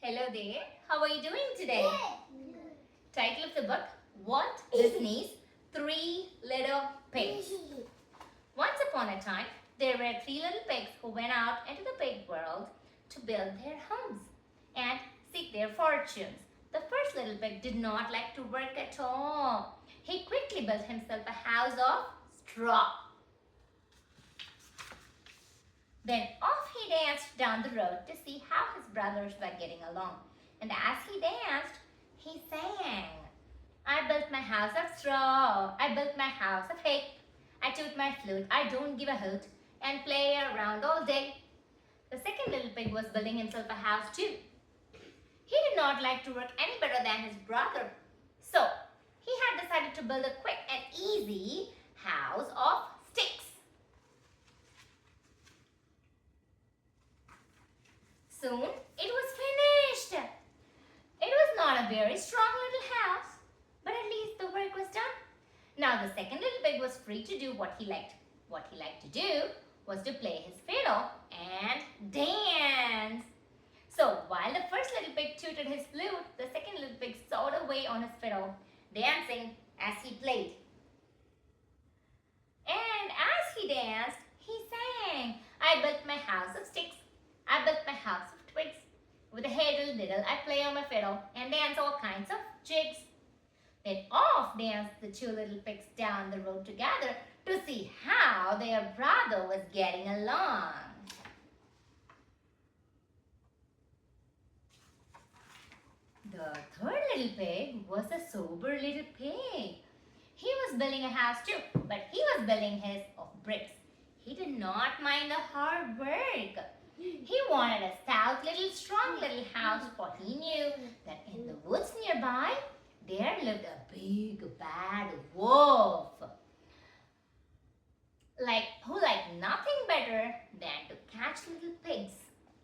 Hello there. How are you doing today? Title of the book, Walt Disney's Three Little Pigs. Once upon a time, there were three little pigs who went out into the big world to build their homes and seek their fortunes. The first little pig did not like to work at all. He quickly built himself a house of straw. Then off he danced down the road to see how his brothers were getting along. And as he danced, he sang, I built my house of straw, I built my house of hay. I toot my flute, I don't give a hoot, and play around all day. The second little pig was building himself a house too. He did not like to work any better than his brother. So, he had decided to build a quick and easy house of sticks. Soon, it was finished. It was not a very strong little house, but at least the work was done. Now, the second little pig was free to do what he liked. What he liked to do was to play his fiddle and dance. So, while the first little pig tooted his flute, the second little pig sawed away on his fiddle, dancing as he played. And as he danced, he sang, I built my house of sticks. I built my house of twigs. With a diddle diddle, I play on my fiddle and dance all kinds of jigs. Then off danced the two little pigs down the road together to see how their brother was getting along. The third little pig was a sober little pig. He was building a house too, but he was building his of bricks. He did not mind the hard work. He wanted a stout little strong little house, for he knew that in the woods nearby there lived a big bad wolf, who liked nothing better than to catch little pigs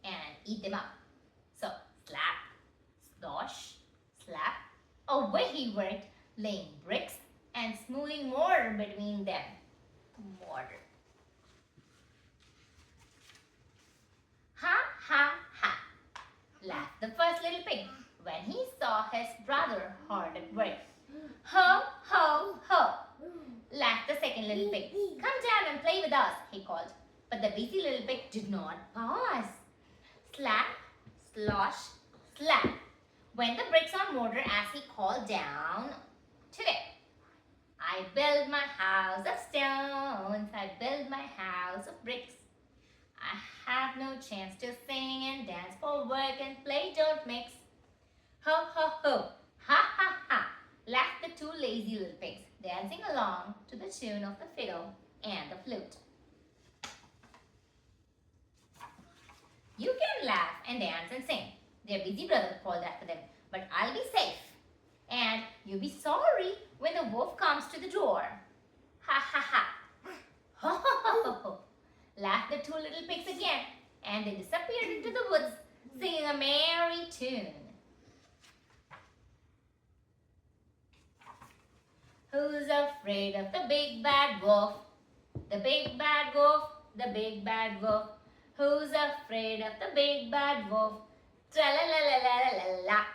and eat them up. So slap, slosh, slap, away he worked, laying bricks and smoothing mortar between them. Mortar. Ha, ha, ha, laughed the first little pig when he saw his brother hard at work. Ho, ho, ho, laughed the second little pig. Come down and play with us, he called. But the busy little pig did not pause. Slap, slosh, slap went the bricks on mortar as he called down today. I build my house of stones, I build my house of bricks. I have no chance to sing and dance, for work and play don't mix. Ho, ho, ho, ha, ha, ha, laughed the two lazy little pigs, dancing along to the tune of the fiddle and the flute. You can laugh and dance and sing, their busy brother called after them, but I'll be safe, and you'll be sorry when the wolf comes to the door. Ha, ha, ha, ho, ho, ho, ho, ho, laughed the two little pigs again, and they disappeared into the woods, singing a merry tune. Who's afraid of the big bad wolf? The big bad wolf, the big bad wolf. Who's afraid of the big bad wolf? Tra-la-la-la-la-la-la.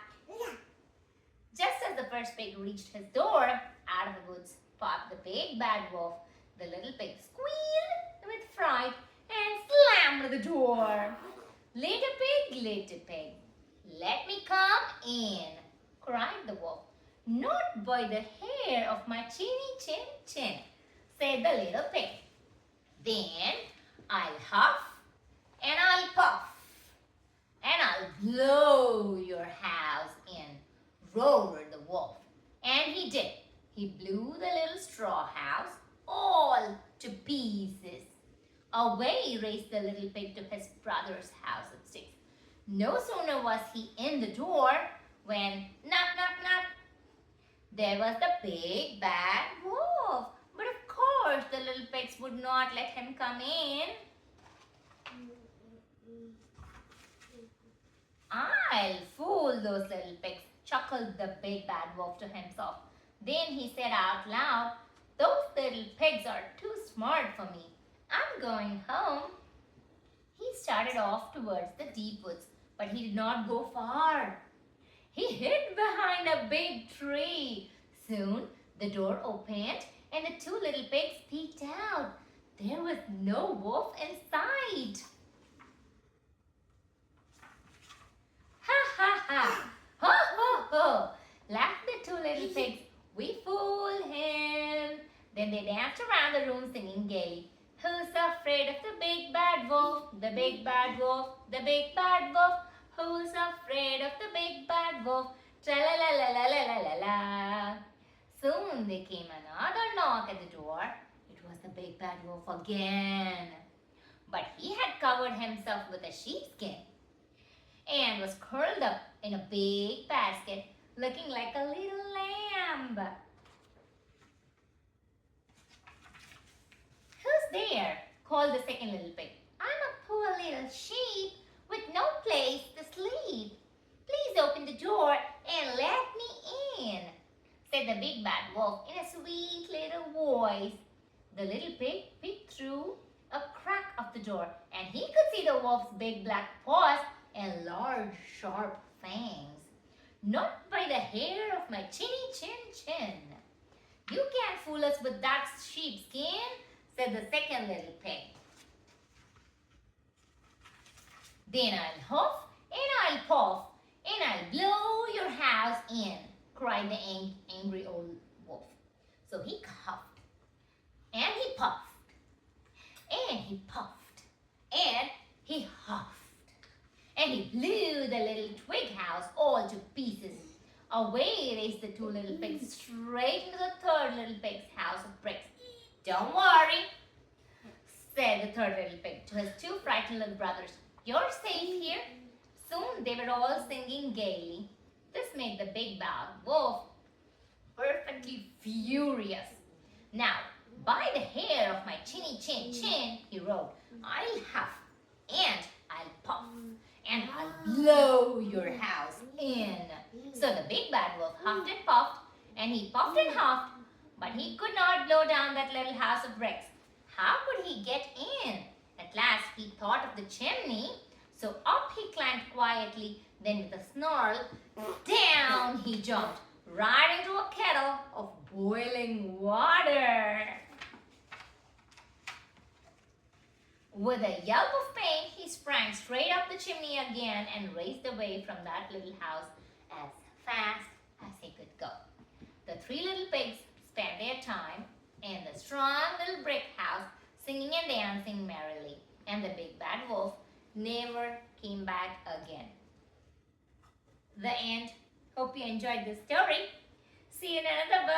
Just as the first pig reached his door, out of the woods popped the big bad wolf. The little pig squealed with fright and slammed the door. Little pig, let me come in, cried the wolf. Not by the hair of my chinny chin chin, said the little pig. Then I'll huff and I'll puff and I'll blow your house in, roared the wolf. And he did. He blew the little straw house all to pieces. Away raced the little pig to his brother's house of sticks. No sooner was he in the door when knock, knock, knock, there was the big bad wolf. But of course the little pigs would not let him come in. I'll fool those little pigs, chuckled the big bad wolf to himself. Then he said out loud, those little pigs are too smart for me. I'm going home. He started off towards the deep woods, But he did not go far. He hid behind a big tree. Soon the door opened and the two little pigs peeked out. There was no wolf in sight. Ha ha ha! Ho ho ho! Laughed the two little pigs. We fooled him. Then they danced around the room singing gaily. Who's afraid of the big bad wolf? The big bad wolf, the big bad wolf. Who's afraid of the big bad wolf? Tra-la-la-la-la-la-la-la. Soon there came another knock at the door. It was the big bad wolf again. But he had covered himself with a sheepskin and was curled up in a big basket, looking like a little lamb. Who's there? Called the second little pig. I'm a poor little sheep with no place to sleep. Please open the door and let me in, said the big bad wolf in a sweet little voice. The little pig peeked through a crack of the door and he could see the wolf's big black paws and large sharp fangs. Not by the hair of my chinny chin chin. You can't fool us with that sheepskin, said the second little pig. Then I'll huff and I'll puff and I'll blow your house in, cried the angry old wolf. So he huffed and he puffed and he puffed and he huffed and he blew the little twig house all to pieces. Away raced the two little pigs straight into the third little pig's house of bricks. Don't worry, said the third little pig to his two frightened little brothers. You're safe here. Soon they were all singing gaily. This made the big bad wolf perfectly furious. Now, by the hair of my chinny chin chin, he wrote, I'll huff and I'll puff and I'll blow your house in. So the big bad wolf huffed and puffed and he puffed and huffed, but he could not blow down that little house of bricks. How could he get in? At last he thought of the chimney, so up he climbed quietly, then with a snarl, down he jumped, right into a kettle of boiling water. With a yelp of pain, he sprang straight up the chimney again and raced away from that little house as fast as he could go. The three little pigs spent their time in the strong little brick house singing and dancing merrily, and the big bad wolf never came back again. The end. Hope you enjoyed this story. See you in another book.